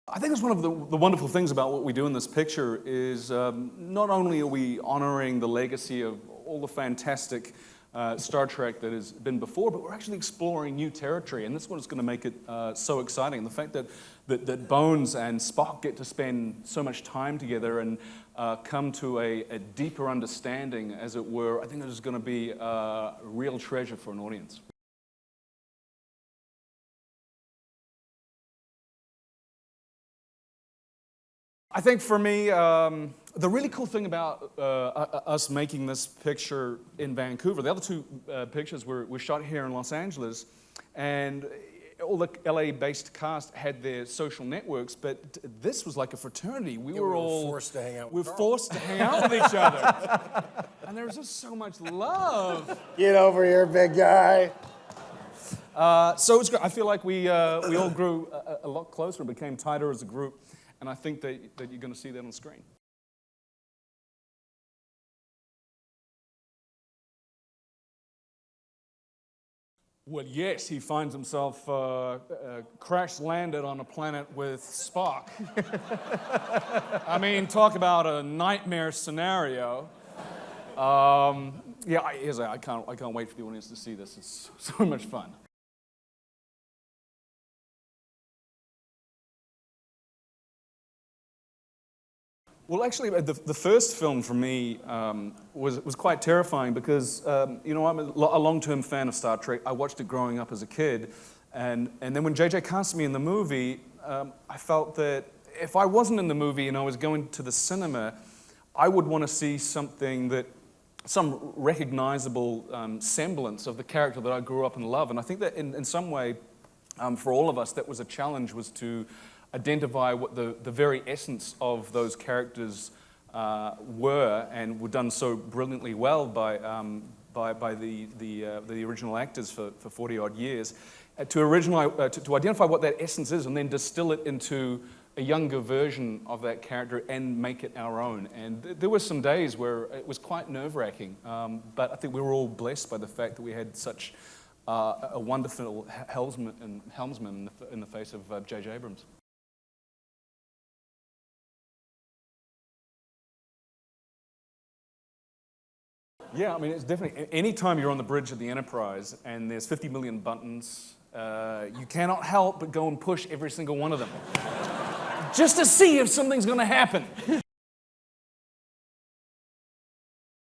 I think it's one of the wonderful things about what we do in this picture is not only are we honoring the legacy of all the fantastic Star Trek that has been before, but we're actually exploring new territory, and that's what's going to make it so exciting. The fact that Bones and Spock get to spend so much time together and come to a deeper understanding, as it were, I think it is going to be a real treasure for an audience. I think for me, the really cool thing about us making this picture in Vancouver, the other two pictures were shot here in Los Angeles, and all the LA-based cast had their social networks, but this was like a fraternity. We were all forced to hang out with We were Karl. forced to hang out with each other. And there was just so much love. Get over here, big guy. So it's great. I feel like we all grew a lot closer and became tighter as a group. And I think that you're going to see that on screen. Well, yes, he finds himself crash-landed on a planet with Spock. I mean, talk about a nightmare scenario. Yeah, I can't wait for the audience to see this. It's so much fun. Well, actually, the first film for me was quite terrifying because, you know, I'm a long-term fan of Star Trek. I watched it growing up as a kid. And then when JJ cast me in the movie, I felt that if I wasn't in the movie and I was going to the cinema, I would want to see something that, some recognizable semblance of the character that I grew up and loved. And I think that in some way, for all of us, that was a challenge, was to identify what the very essence of those characters were, and were done so brilliantly well by the original actors for 40-odd years, to identify what that essence is and then distill it into a younger version of that character and make it our own. And there were some days where it was quite nerve-wracking, but I think we were all blessed by the fact that we had such a wonderful helmsman in the face of J.J. Abrams. Yeah, I mean, it's definitely, anytime you're on the bridge of the Enterprise and there's 50 million buttons, you cannot help but go and push every single one of them. Just to see if something's going to happen.